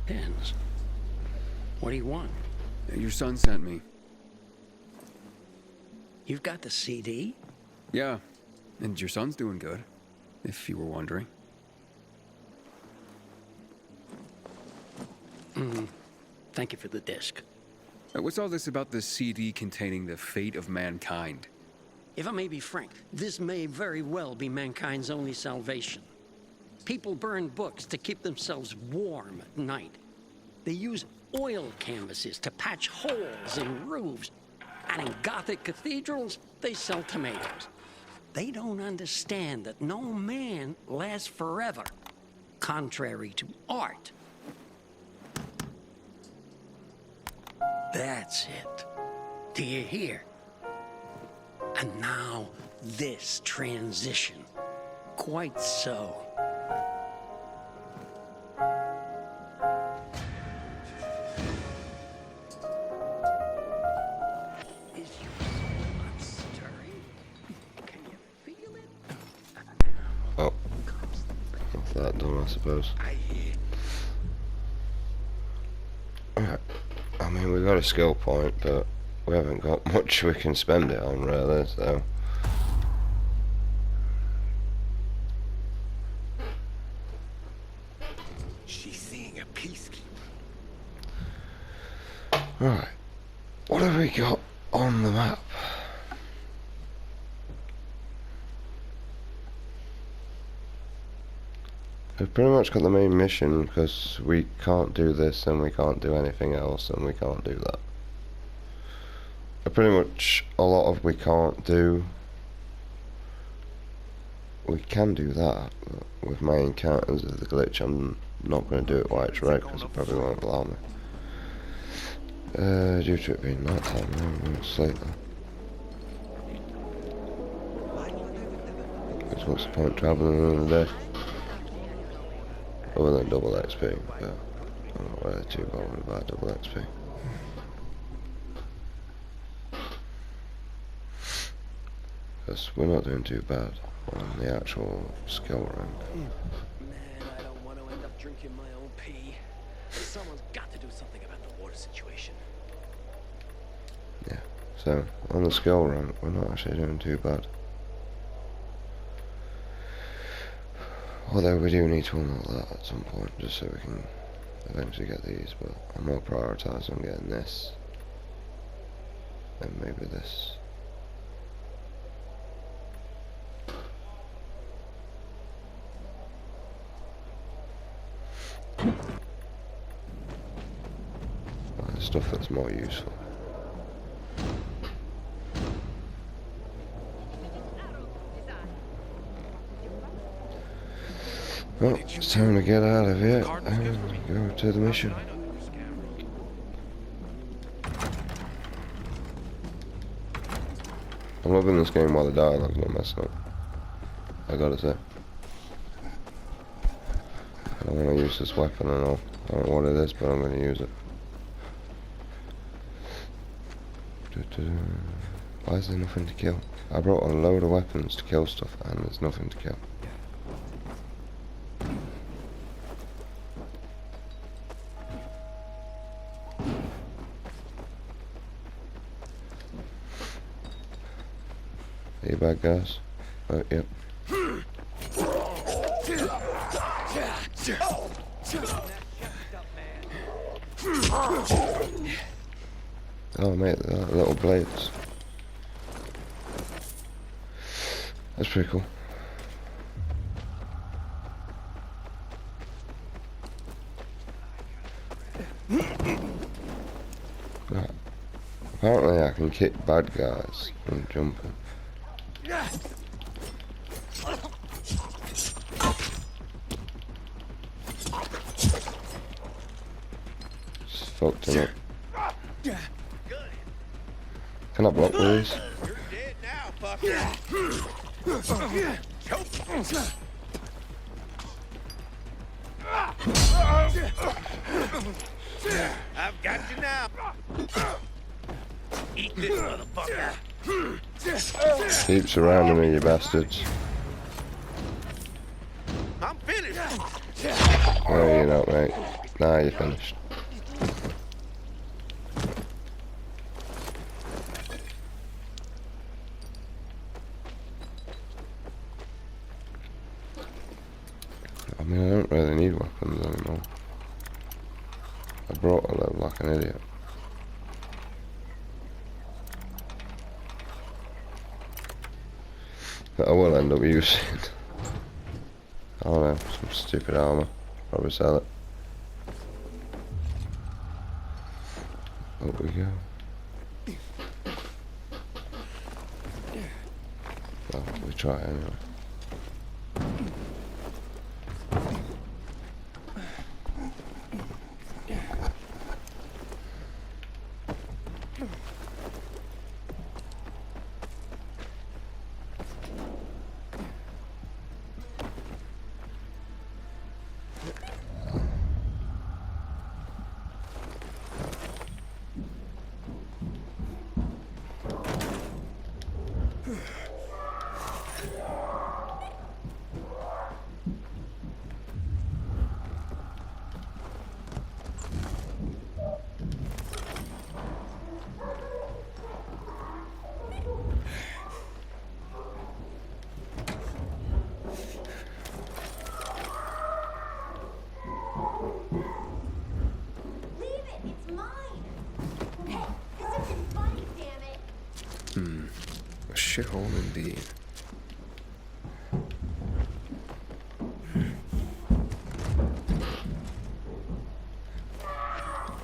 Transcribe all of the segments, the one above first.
Pins. What do you want? Your son sent me. You've got the CD? Yeah, and your son's doing good, if you were wondering. Thank you for the disc. What's all this about the CD containing the fate of mankind? If I may be frank, this may very well be mankind's only salvation. People burn books to keep themselves warm at night. They use oil canvases to patch holes in roofs. And in Gothic cathedrals, they sell tomatoes. They don't understand that no man lasts forever, contrary to art. That's it. Do you hear? And now, this transition. Quite so. Is your soul not stirring? Can you feel it? Oh, that's that done, I suppose. Alright, I mean, we got a skill point, but we haven't got much we can spend it on, really, so. She's seeing a peacekeeper. Right, what have we got on the map? We've pretty much got the main mission, because we can't do this and we can't do anything else and we can't do that. Pretty much a lot of we can't do. We can do that, but with my encounters of the glitch I'm not going to do it while it's red because it probably won't allow me. Due to it being night time, I'm going to sleep then. Because what's the point travelling another day? Other than double XP, but I'm not really too bothered about double XP. Because we're not doing too bad on the actual skill rank. Man, I don't want to end up drinking my own pee. Someone's got to do something about the water situation. Yeah, so on the skill rank, we're not actually doing too bad. Although we do need to unlock that at some point, just so we can eventually get these, but I'm more prioritised on getting this. And maybe this. Stuff that's more useful. Well, it's time to get out of here and go to the mission. I'm loving this game while the dialogue's not messing up. I gotta say. I don't want to use this weapon and all. I don't know what it is, but I'm gonna use it. Why is there nothing to kill? I brought a load of weapons to kill stuff and there's nothing to kill. Are you bad guys? Oh, yep. Oh mate, they're like little blades. That's pretty cool. Right. Apparently I can kick bad guys from jumping. Just fucked him up. Can I block with these? You're dead now, fucker. I've got you now. Eat this, motherfucker. Keep surrounding me, you bastards. I'm finished. No, you're not, mate. Nah, you're finished. I mean, I don't really need weapons anymore. I brought a level like an idiot. That I will end up using. I don't know, some stupid armor. Probably sell it. Up we go. Well, we try anyway. A shithole indeed.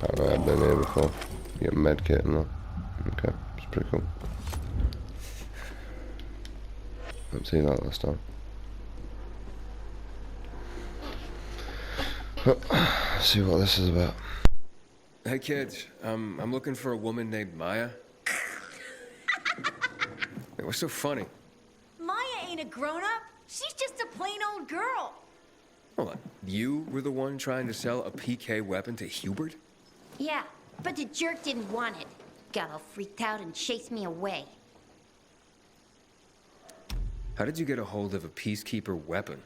I know I've been here before. You get a med kit and that. Okay, it's pretty cool. Didn't see that last time. Let's see what this is about. Hey kids, I'm looking for a woman named Maya. Hey, what's so funny? Maya ain't a grown-up. She's just a plain old girl. Hold on. You were the one trying to sell a PK weapon to Hubert? Yeah, but the jerk didn't want it. Got all freaked out and chased me away. How did you get a hold of a Peacekeeper weapon?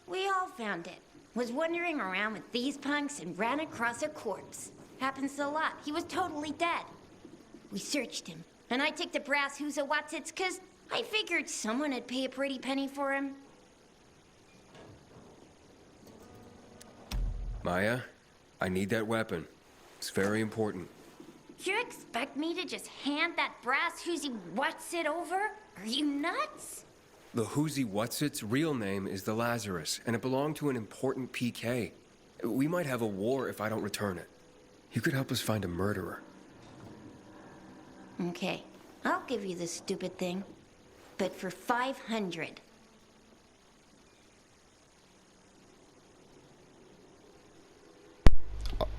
We all found it. Was wandering around with these punks and ran across a corpse. Happens a lot. He was totally dead. We searched him, and I took the brass Husa Watsits, 'cause I figured someone would pay a pretty penny for him. Maya, I need that weapon. It's very important. You expect me to just hand that brass Husi Watsit over? Are you nuts? The Whoosy Whatsit's real name is the Lazarus, and it belonged to an important PK. We might have a war if I don't return it. You could help us find a murderer. Okay, I'll give you this stupid thing. But for 500.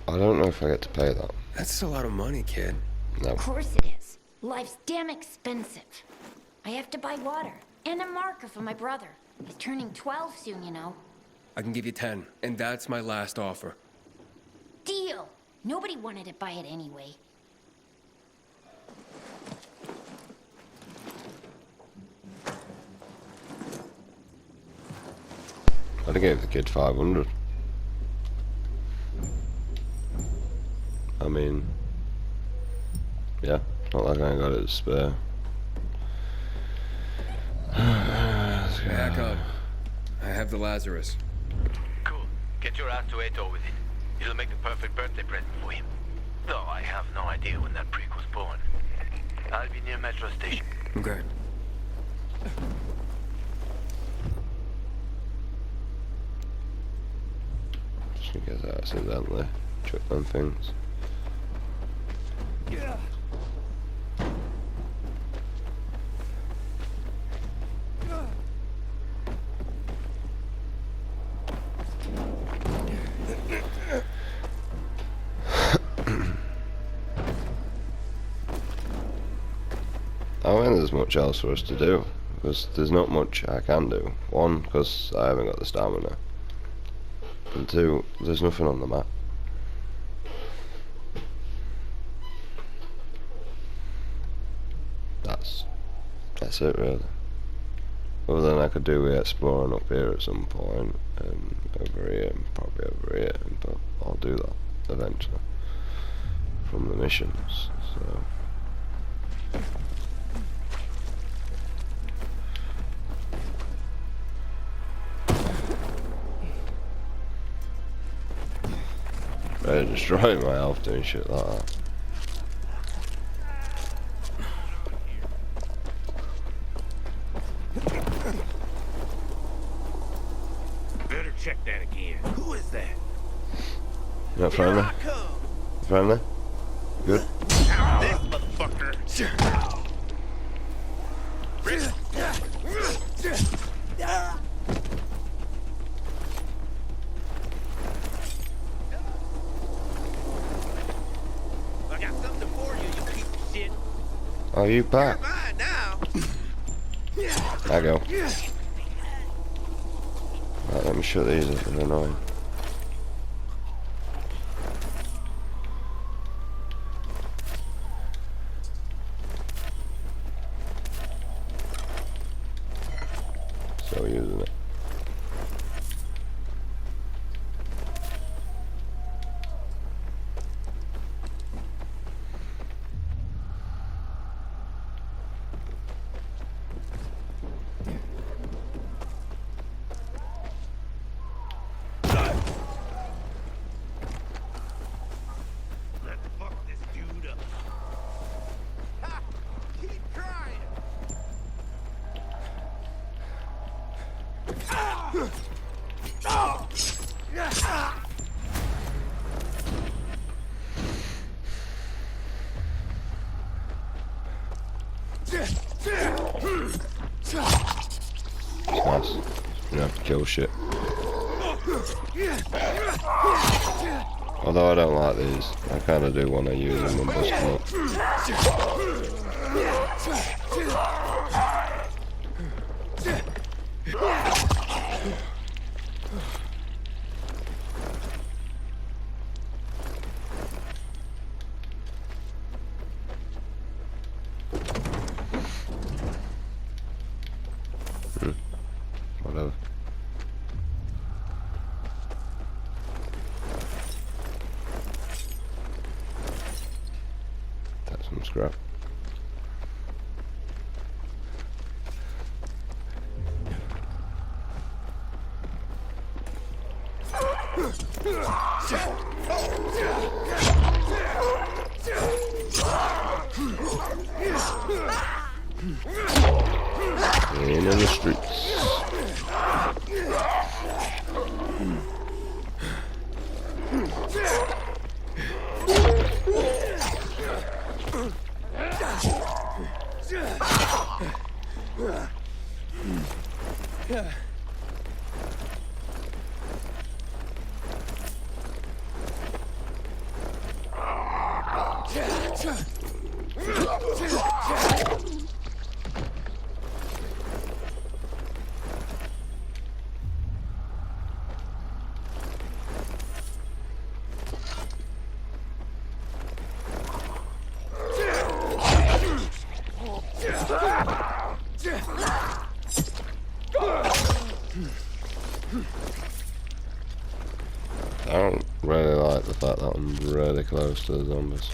I don't know if I get to pay that. That's a lot of money, kid. No. Of course it is. Life's damn expensive. I have to buy water and a marker for my brother. He's turning 12 soon, you know. I can give you 10, and that's my last offer. Deal! Nobody wanted to buy it anyway. I'd have gave the kid 500. I mean, yeah, not like I ain't got it to spare. Back on. I have the Lazarus. Cool. Get your ass to Ato with it. It'll make the perfect birthday present for him. Though I have no idea when that prick was born. I'll be near Metro Station. Okay. Just in case I accidentally chuck them things. I don't think there's much else for us to do, because there's not much I can do. One, because I haven't got the stamina. And two, there's nothing on the map. That's it really. Other than I could do with exploring up here at some point, over here, and probably over here, but I'll do that eventually from the missions. So. They're destroying my health doing shit like that. Better check that again. Who is that? You not friendly? Friendly? Good? This motherfucker. I got something for you, you piece of shit. Oh, you back? Mine now. I go. Right, let me shut these up, they're annoying. So using it. Let's fuck this dude up. Ha! Keep trying. It's nice. You don't have to kill shit. Although I don't like these, I kind of do want to use them and bust them up. Whatever. That's some scrap. In the streets. I don't really like the fact that I'm really close to the zombies.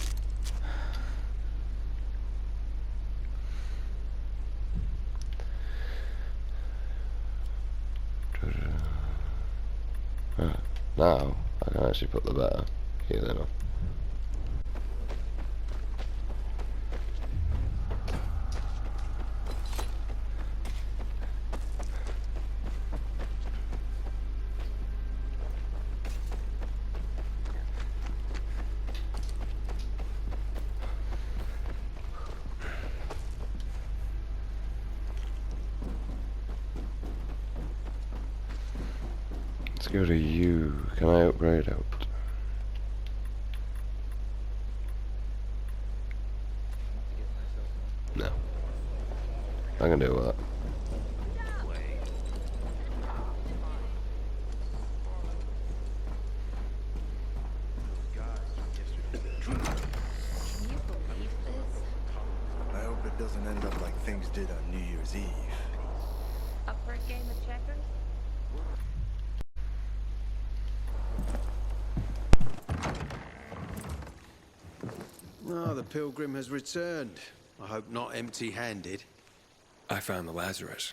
Right, now I can actually put the better healing on. Let's go to you. Can I upgrade out? No. I can do that. I hope it doesn't end up like things did on New Year's Eve. A Oh, the pilgrim has returned. I hope not empty-handed. I found the Lazarus.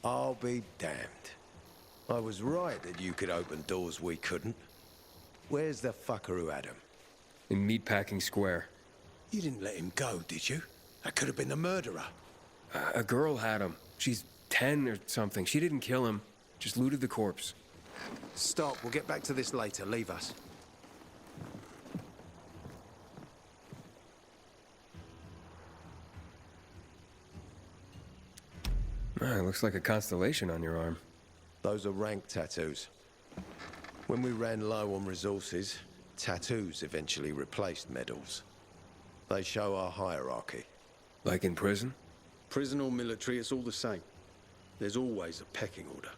I'll be damned. I was right that you could open doors we couldn't. Where's the fucker who had him? In Meatpacking Square. You didn't let him go, did you? That could have been the murderer. A girl had him. She's 10 or something. She didn't kill him. Just looted the corpse. Stop, we'll get back to this later. Leave us. Ah, looks like a constellation on your arm. Those are rank tattoos. When we ran low on resources, tattoos eventually replaced medals. They show our hierarchy. Like in prison? Prison or military, it's all the same. There's always a pecking order.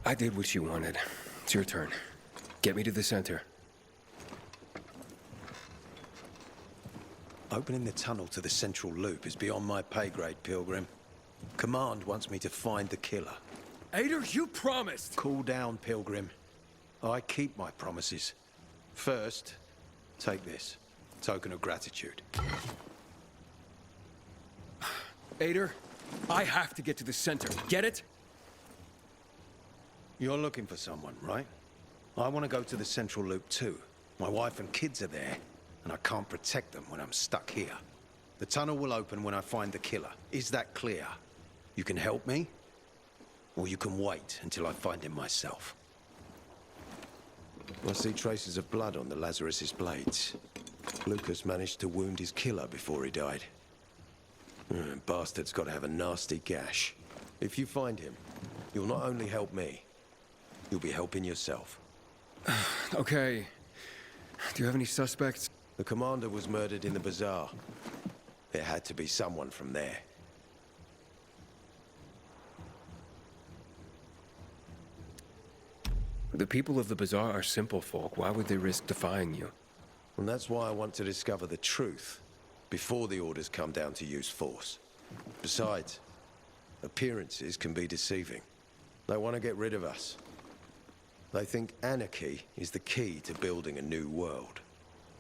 I did what you wanted. It's your turn. Get me to the center. Opening the tunnel to the central loop is beyond my pay grade, Pilgrim. Command wants me to find the killer. Ader, you promised! Cool down, Pilgrim. I keep my promises. First, take this. Token of gratitude. Ader, I have to get to the center. Get it? You're looking for someone, right? I want to go to the central loop too. My wife and kids are there, and I can't protect them when I'm stuck here. The tunnel will open when I find the killer. Is that clear? You can help me, or you can wait until I find him myself. I see traces of blood on the Lazarus's blades. Lucas managed to wound his killer before he died. Bastard's got to have a nasty gash. If you find him, you'll not only help me, you'll be helping yourself. Okay. Do you have any suspects? The commander was murdered in the bazaar. There had to be someone from there. The people of the bazaar are simple folk. Why would they risk defying you? And that's why I want to discover the truth before the orders come down to use force. Besides, appearances can be deceiving. They want to get rid of us. They think anarchy is the key to building a new world.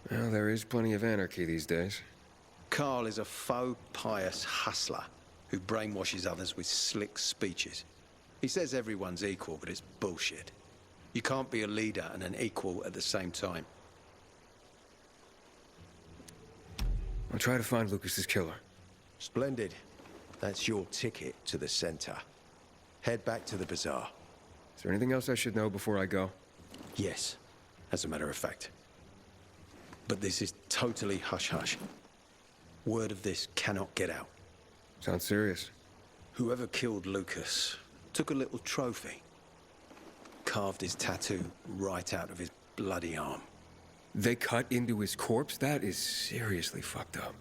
Well, there is plenty of anarchy these days. Carl is a faux pious hustler who brainwashes others with slick speeches. He says everyone's equal, but it's bullshit. You can't be a leader and an equal at the same time. I'll try to find Lucas's killer. Splendid. That's your ticket to the center. Head back to the bazaar. Is there anything else I should know before I go? Yes, as a matter of fact. But this is totally hush-hush. Word of this cannot get out. Sounds serious. Whoever killed Lucas took a little trophy. Carved his tattoo right out of his bloody arm. They cut into his corpse? That is seriously fucked up.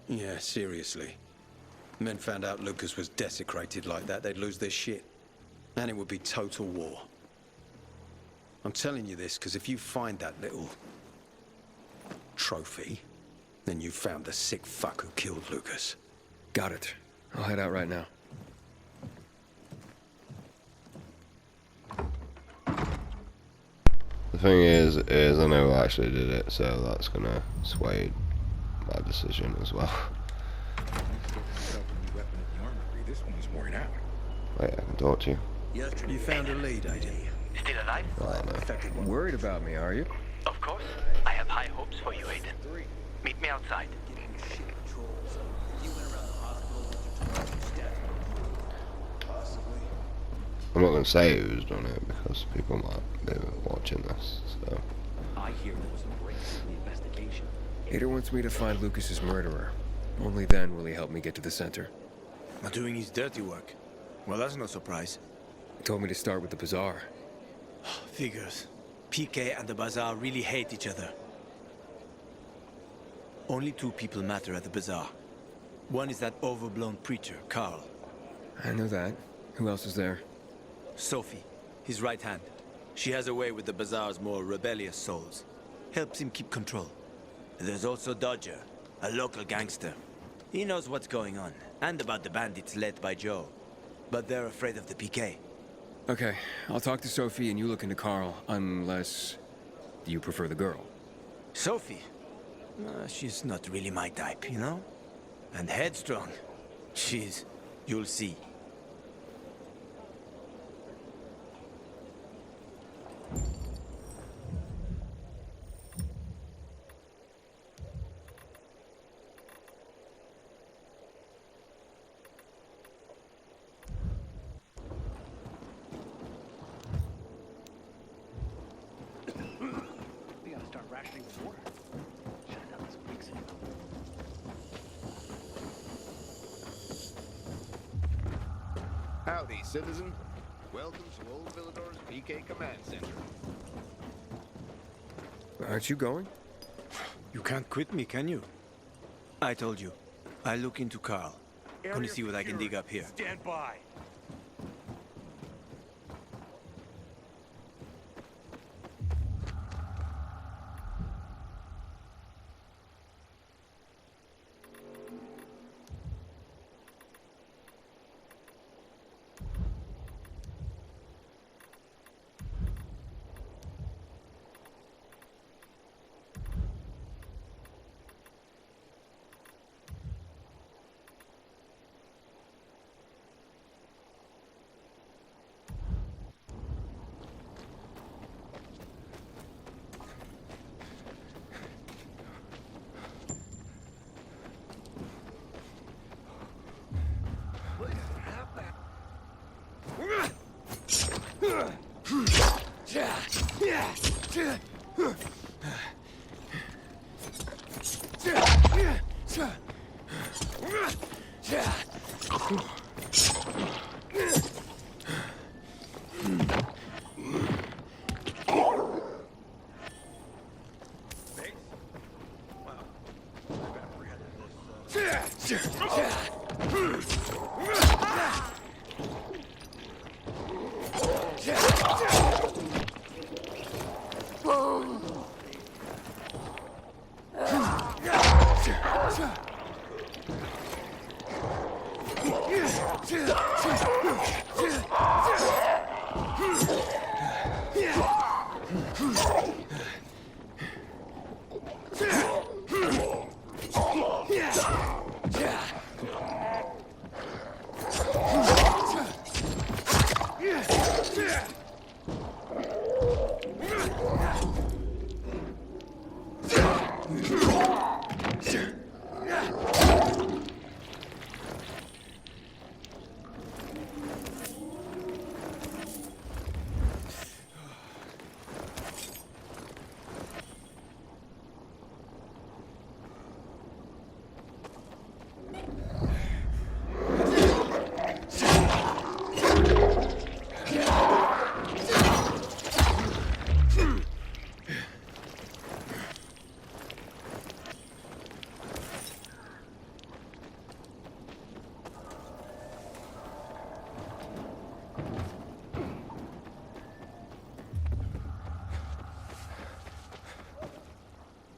Yeah, seriously. Men found out Lucas was desecrated like that, they'd lose their shit. And it would be total war. I'm telling you this because if you find that little trophy, then you found the sick fuck who killed Lucas. Got it. I'll head out right now. The thing is I know who actually did it, so that's gonna sway my decision as well. Wait, I can talk to you. You found a lead, Aiden. Still alive? Worried about me, are you? Of course. I have high hopes for you, Aiden. Meet me outside. I'm not gonna say who's done it because people might be watching this, so. I hear there was a break in the investigation. Ader wants me to find Lucas's murderer. Only then will he help me get to the center. Not doing his dirty work. Well, that's no surprise. He told me to start with the bazaar. Figures. PK and the bazaar really hate each other. Only two people matter at the bazaar. One is that overblown preacher, Carl. I know that. Who else is there? Sophie, his right hand. She has a way with the bazaar's more rebellious souls. Helps him keep control. There's also Dodger, a local gangster. He knows what's going on, and about the bandits led by Joe. But they're afraid of the PK. Okay, I'll talk to Sophie and you look into Carl, unless you prefer the girl. Sophie? She's not really my type, you know? And headstrong. You'll see. We gotta start rationing the water. Should have done this weeks ago. Howdy, citizen. Welcome to Old Villador's PK Command Center. Aren't you going? You can't quit me, can you? I told you. I look into Carl. Gonna see what I can dig up here. Stand by.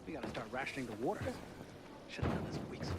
We gotta start rationing the water. Should have done this weeks ago.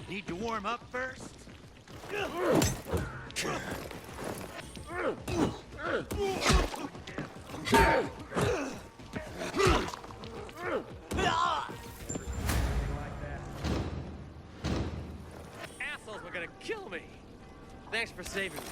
Need to warm up first? Assholes were gonna kill me. Thanks for saving me.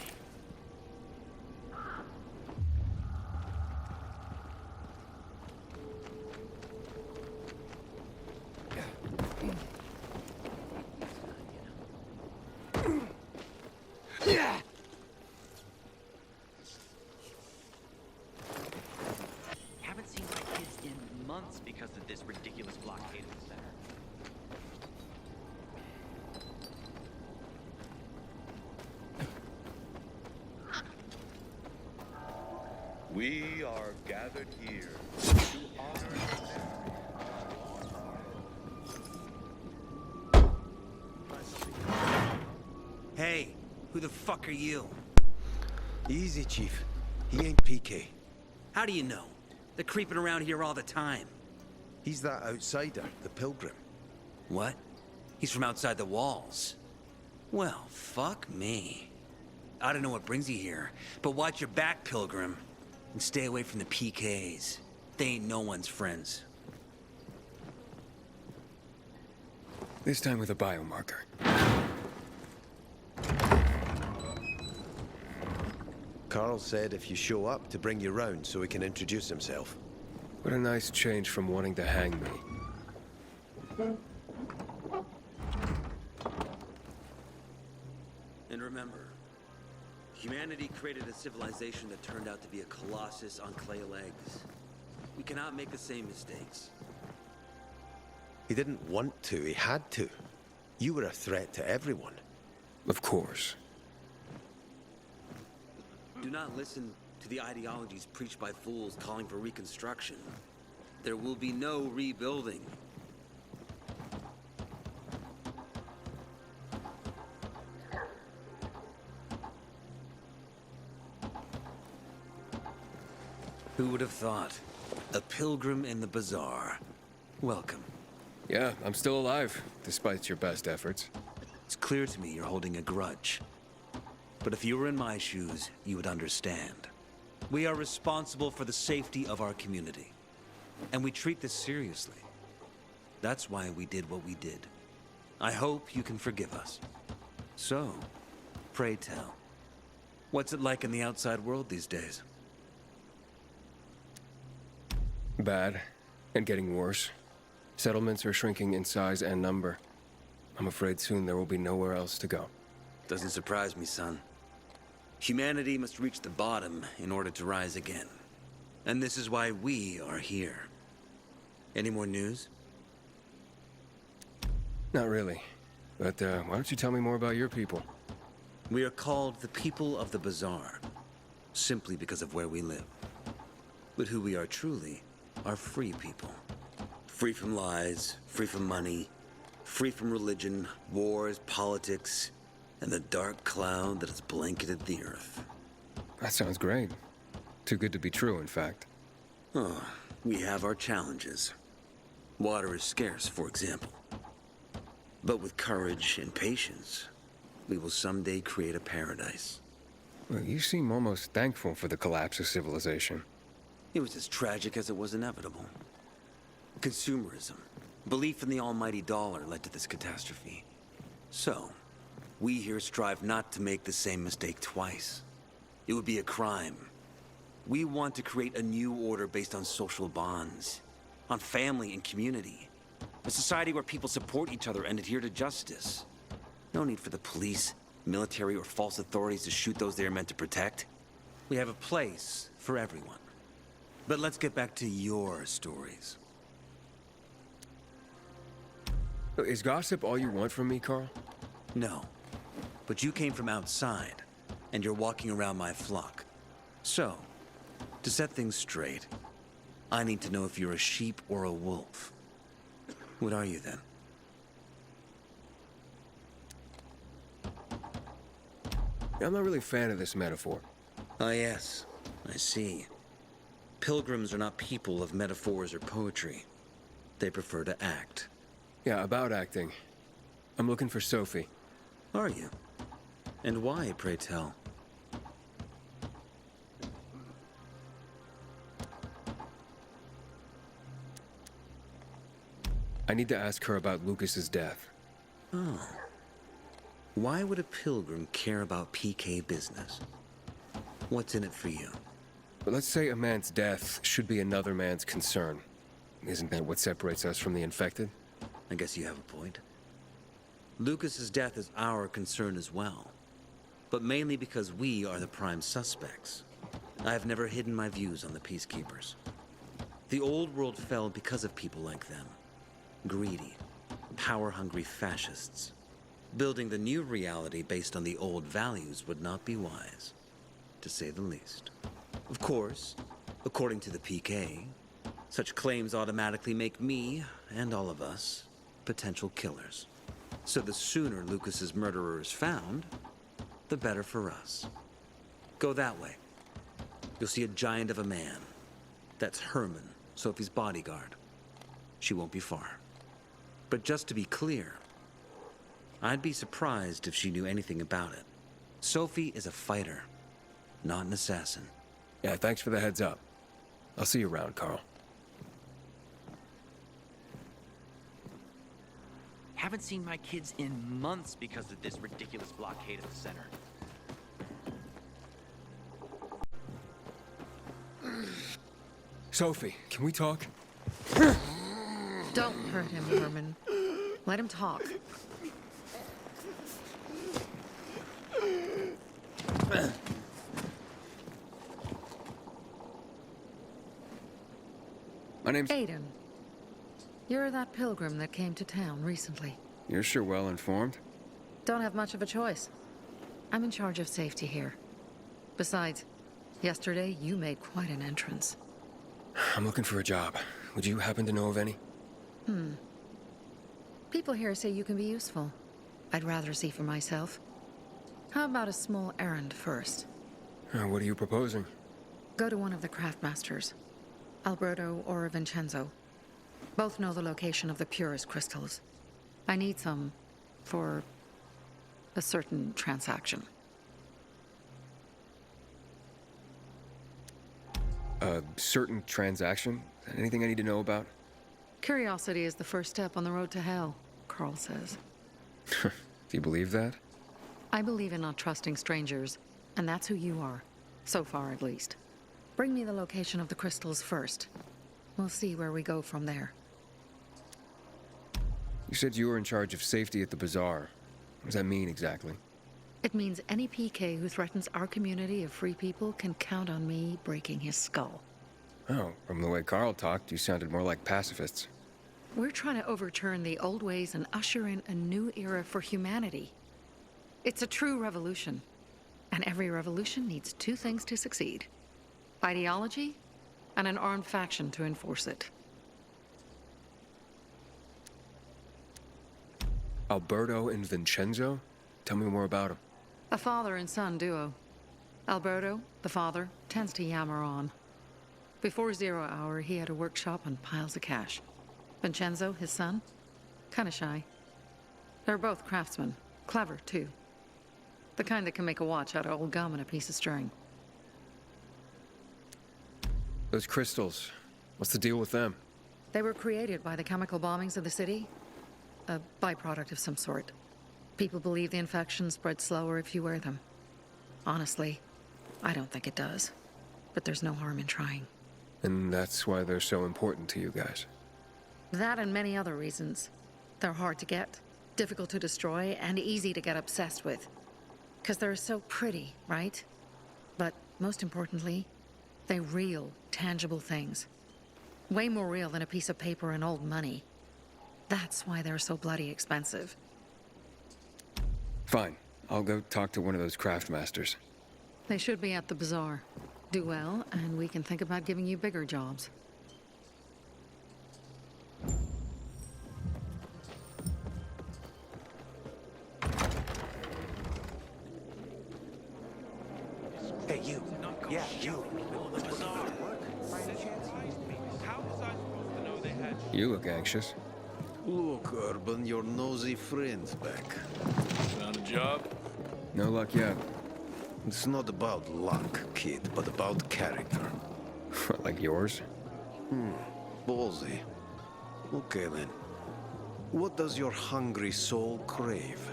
Haven't seen my kids in months because of this ridiculous blockade of the center. We are gathered here to honor Hey, who the fuck are you? Easy, Chief. He ain't PK. How do you know? They're creeping around here all the time. He's that outsider, the Pilgrim. What? He's from outside the walls. Well, fuck me. I don't know what brings you here, but watch your back, Pilgrim. And stay away from the PKs. They ain't no one's friends. This time with a biomarker. Carl said if you show up to bring you round so he can introduce himself. What a nice change from wanting to hang me. And remember, humanity created a civilization that turned out to be a colossus on clay legs. We cannot make the same mistakes. He didn't want to, he had to. You were a threat to everyone. Of course. Do not listen to the ideologies preached by fools calling for reconstruction. There will be no rebuilding. Who would have thought? A pilgrim in the bazaar. Welcome. Yeah, I'm still alive, despite your best efforts. It's clear to me you're holding a grudge. But if you were in my shoes, you would understand. We are responsible for the safety of our community. And we treat this seriously. That's why we did what we did. I hope you can forgive us. So, pray tell. What's it like in the outside world these days? Bad, and getting worse. Settlements are shrinking in size and number. I'm afraid soon there will be nowhere else to go. Doesn't surprise me, son. Humanity must reach the bottom in order to rise again. And this is why we are here. Any more news? Not really. But why don't you tell me more about your people? We are called the people of the Bazaar, simply because of where we live. But who we are truly are free people. Free from lies, free from money, free from religion, wars, politics, and the dark cloud that has blanketed the earth. That sounds great. Too good to be true, in fact. Oh, we have our challenges. Water is scarce, for example. But with courage and patience, we will someday create a paradise. Well, you seem almost thankful for the collapse of civilization. It was as tragic as it was inevitable. Consumerism, belief in the almighty dollar led to this catastrophe. So, we here strive not to make the same mistake twice. It would be a crime. We want to create a new order based on social bonds, on family and community. A society where people support each other and adhere to justice. No need for the police, military, or false authorities to shoot those they are meant to protect. We have a place for everyone. But let's get back to your stories. Is gossip all you want from me, Carl? No. But you came from outside, and you're walking around my flock. So, to set things straight, I need to know if you're a sheep or a wolf. What are you then? I'm not really a fan of this metaphor. Ah, yes. I see. Pilgrims are not people of metaphors or poetry. They prefer to act. Yeah, about acting. I'm looking for Sophie. Are you? And why, pray tell? I need to ask her about Lucas's death. Oh. Why would a pilgrim care about PK business? What's in it for you? But let's say a man's death should be another man's concern. Isn't that what separates us from the infected? I guess you have a point. Lucas's death is our concern as well. But mainly because we are the prime suspects. I have never hidden my views on the Peacekeepers. The old world fell because of people like them. Greedy, power-hungry fascists. Building the new reality based on the old values would not be wise, to say the least. Of course, according to the PK, such claims automatically make me, and all of us, potential killers. So the sooner Lucas's murderer is found, the better for us. Go that way. You'll see a giant of a man. That's Herman, Sophie's bodyguard. She won't be far. But just to be clear, I'd be surprised if she knew anything about it. Sophie is a fighter, not an assassin. Yeah, thanks for the heads up. I'll see you around, Carl. Haven't seen my kids in months because of this ridiculous blockade at the center. Sophie, can we talk? Don't hurt him, Herman. Let him talk. My name's... Aiden. You're that pilgrim that came to town recently. You're sure well informed. Don't have much of a choice. I'm in charge of safety here. Besides, yesterday you made quite an entrance. I'm looking for a job. Would you happen to know of any? People here say you can be useful. I'd rather see for myself. How about a small errand first? What are you proposing? Go to one of the craftmasters. Alberto or Vincenzo. Both know the location of the purest crystals. I need some for a certain transaction. A certain transaction? Anything I need to know about? Curiosity is the first step on the road to hell, Carl says. Do you believe that? I believe in not trusting strangers, and that's who you are. So far, at least. Bring me the location of the crystals first. We'll see where we go from there. You said you were in charge of safety at the bazaar. What does that mean exactly? It means any PK who threatens our community of free people can count on me breaking his skull. Oh, from the way Carl talked, you sounded more like pacifists. We're trying to overturn the old ways and usher in a new era for humanity. It's a true revolution. And every revolution needs two things to succeed: ideology and an armed faction to enforce it. Alberto and Vincenzo? Tell me more about them. A father and son duo. Alberto, the father, tends to yammer on. Before 0 hour, he had a workshop and piles of cash. Vincenzo, his son, kinda shy. They're both craftsmen, clever too. The kind that can make a watch out of old gum and a piece of string. Those crystals, what's the deal with them? They were created by the chemical bombings of the city. A byproduct of some sort. People believe the infection spreads slower if you wear them. Honestly, I don't think it does. But there's no harm in trying. And that's why they're so important to you guys. That and many other reasons. They're hard to get, difficult to destroy, and easy to get obsessed with. Because they're so pretty, right? But most importantly, they're real, tangible things. Way more real than a piece of paper and old money. That's why they're so bloody expensive. Fine. I'll go talk to one of those craft masters. They should be at the bazaar. Do well, and we can think about giving you bigger jobs. Hey, you. Yeah, you. You look anxious. Look, Urban, your nosy friend's back. Found a job? No luck yet. It's not about luck, kid, but about character. Like yours? Ballsy. Okay, then. What does your hungry soul crave?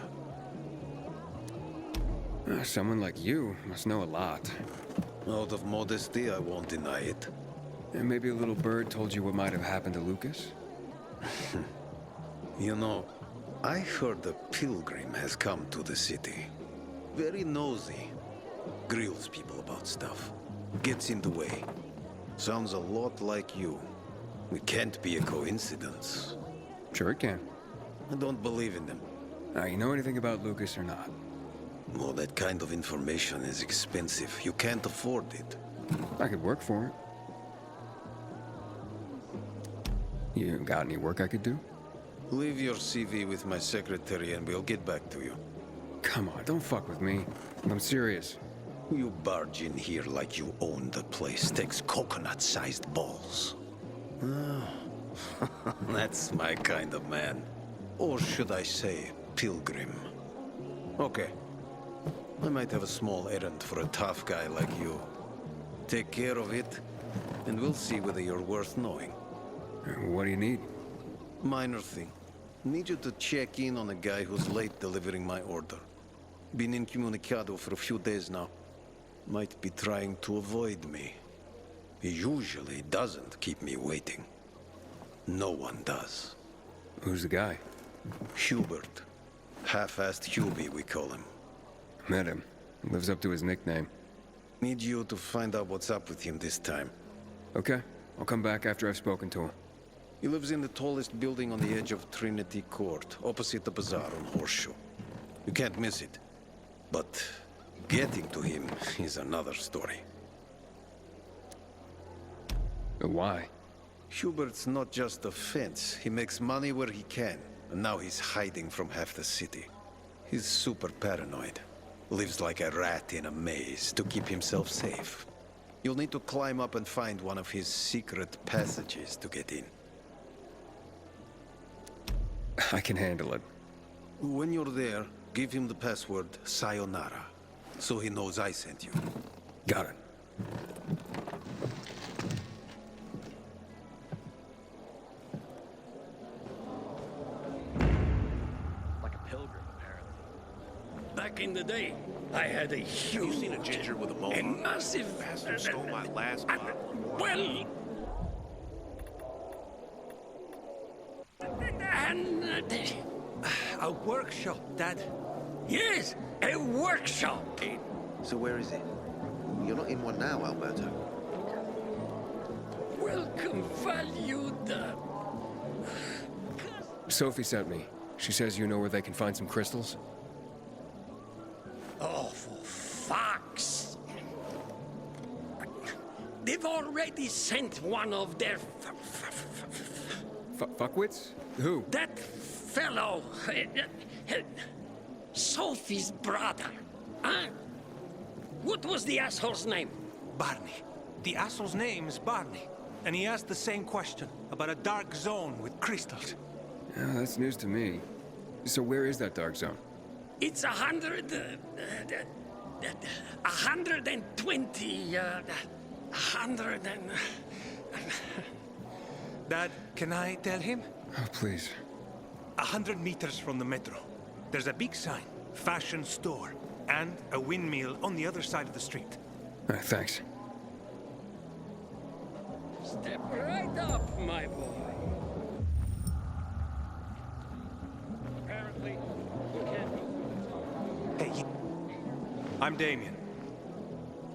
Someone like you must know a lot. Out of modesty, I won't deny it. And maybe a little bird told you what might have happened to Lucas? You know, I heard a pilgrim has come to the city. Very nosy. Grills people about stuff. Gets in the way. Sounds a lot like you. It can't be a coincidence. Sure it can. I don't believe in them. You know anything about Lucas or not? Well, that kind of information is expensive. You can't afford it. I could work for it. You got any work I could do? Leave your CV with my secretary and we'll get back to you. Come on, don't fuck with me. I'm serious. You barge in here like you own the place. Takes coconut-sized balls. That's my kind of man. Or should I say, pilgrim. Okay. I might have a small errand for a tough guy like you. Take care of it, and we'll see whether you're worth knowing. What do you need? Minor thing. Need you to check in on a guy who's late delivering my order. Been incommunicado for a few days now. Might be trying to avoid me. He usually doesn't keep me waiting. No one does. Who's the guy? Hubert. Half-assed Hubie, we call him. Met him. Lives up to his nickname. Need you to find out what's up with him this time. Okay. I'll come back after I've spoken to him. He lives in the tallest building on the edge of Trinity Court, opposite the bazaar on Horseshoe. You can't miss it. But getting to him is another story. Why? Hubert's not just a fence. He makes money where he can, and now he's hiding from half the city. He's super paranoid. Lives like a rat in a maze to keep himself safe. You'll need to climb up and find one of his secret passages to get in. I can handle it. When you're there, give him the password Sayonara, so he knows I sent you. Got it. Like a pilgrim, apparently. Back in the day, I had a huge... You seen a ginger with a mohawk? A massive... Bastard stole my last bottle of water. Well... And... A workshop, Dad. yes, a workshop. So where is it? You're not in one now, Alberto. Welcome, valued... Sophie sent me. She says you know where they can find some crystals? Oh, for fuck's... They've already sent one of their... Fuckwits? Who? That fellow... Sophie's brother. Huh? What was the asshole's name? Barney. The asshole's name is Barney. And he asked the same question about a dark zone with crystals. Oh, that's news to me. So where is that dark zone? It's 120... 100 and... Dad, can I tell him? Oh, please. 100 meters from the metro. There's a big sign, fashion store, and a windmill on the other side of the street. Thanks. Step right up, my boy. Apparently, we can't... Hey, I'm Damien.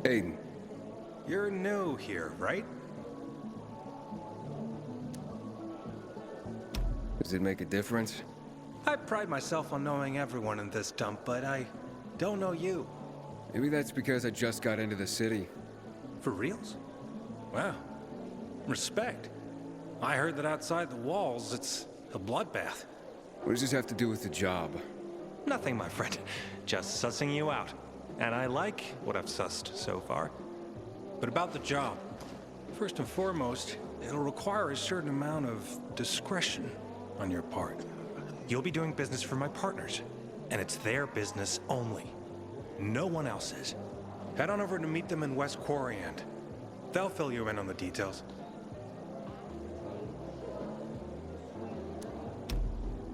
Aiden. You're new here, right? Does it make a difference? I pride myself on knowing everyone in this dump, but I don't know you. Maybe that's because I just got into the city. For reals? Wow. Respect. I heard that outside the walls, it's a bloodbath. What does this have to do with the job? Nothing, my friend. Just sussing you out. And I like what I've sussed so far. But about the job. First and foremost, it'll require a certain amount of discretion on your part. You'll be doing business for my partners, and it's their business only. No one else's. Head on over to meet them in West Quarry End. They'll fill you in on the details.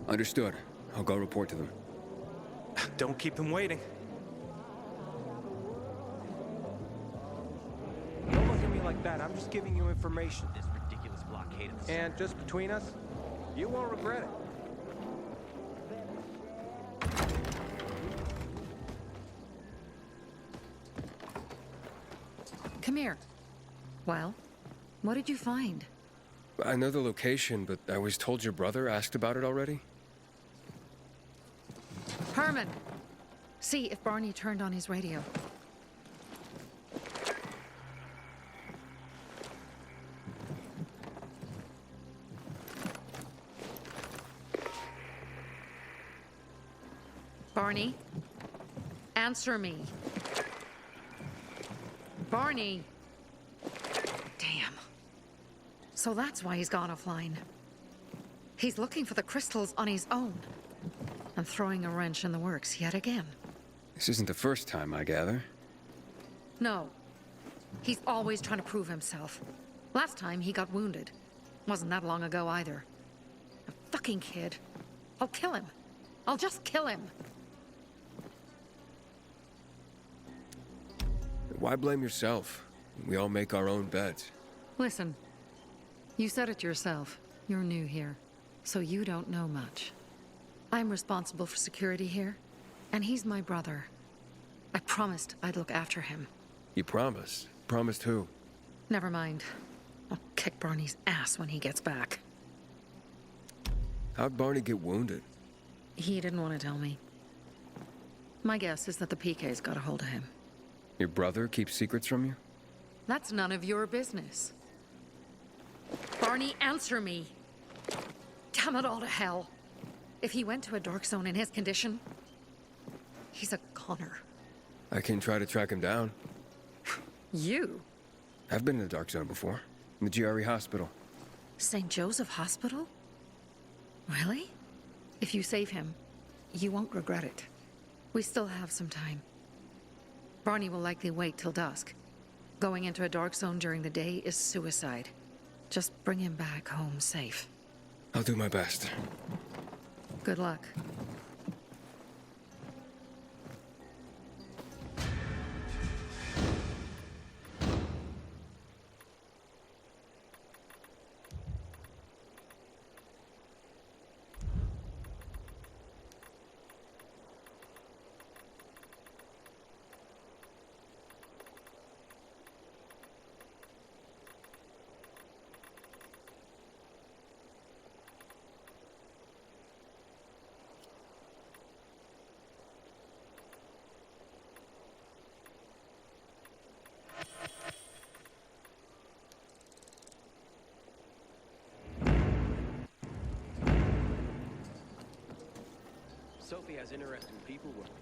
Understood. I'll go report to them. Don't keep them waiting. Don't look at me like that. I'm just giving you information. This ridiculous blockade of the And just between us, you won't regret it. Come here. Well, what did you find? I know the location, but I was told your brother asked about it already. Herman! See if Barney turned on his radio. Barney? Answer me. Barney! Damn. So that's why he's gone offline. He's looking for the crystals on his own. And throwing a wrench in the works yet again. This isn't the first time, I gather. No. He's always trying to prove himself. Last time he got wounded. Wasn't that long ago either. A fucking kid. I'll kill him. I'll just kill him. Why blame yourself? We all make our own beds. Listen. You said it yourself. You're new here. So you don't know much. I'm responsible for security here, and he's my brother. I promised I'd look after him. You promised? Promised who? Never mind. I'll kick Barney's ass when he gets back. How'd Barney get wounded? He didn't want to tell me. My guess is that the PK's got a hold of him. Your brother keeps secrets from you? That's none of your business. Barney, answer me! Damn it all to hell! If he went to a dark zone in his condition, he's a goner. I can try to track him down. You? I've been in the dark zone before. In the GRE hospital. St. Joseph Hospital? Really? If you save him, you won't regret it. We still have some time. Barney will likely wait till dusk. Going into a dark zone during the day is suicide. Just bring him back home safe. I'll do my best. Good luck. Sophie has interesting people working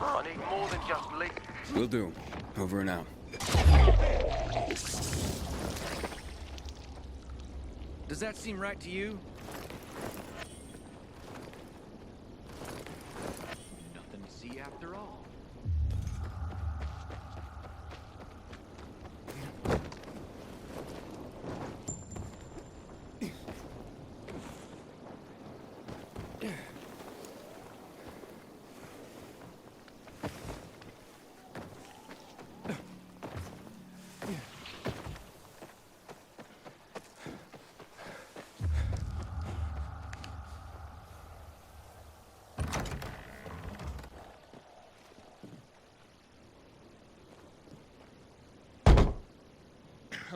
I need more than just lead. Will do. Over and out. Does that seem right to you? Nothing to see after all.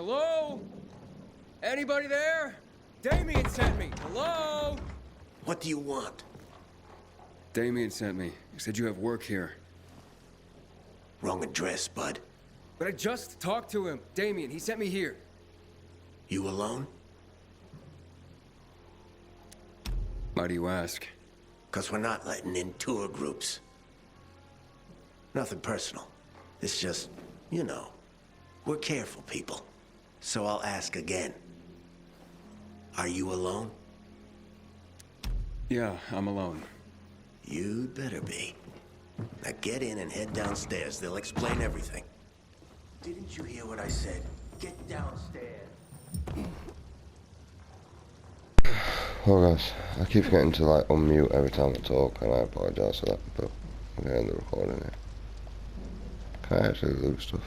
Hello? Anybody there? Damien sent me. Hello? What do you want? Damien sent me. He said you have work here. Wrong address, bud. But I just talked to him. Damien, he sent me here. You alone? Why do you ask? 'Cause we're not letting in tour groups. Nothing personal. It's just, you know, we're careful people. So I'll ask again. Are you alone? Yeah, I'm alone. You'd better be. Now get in and head downstairs. They'll explain everything. Didn't you hear what I said? Get downstairs. Well guys, I keep getting to like unmute every time I talk and I apologise for that, but I'm getting the recording here. Can I actually lose stuff?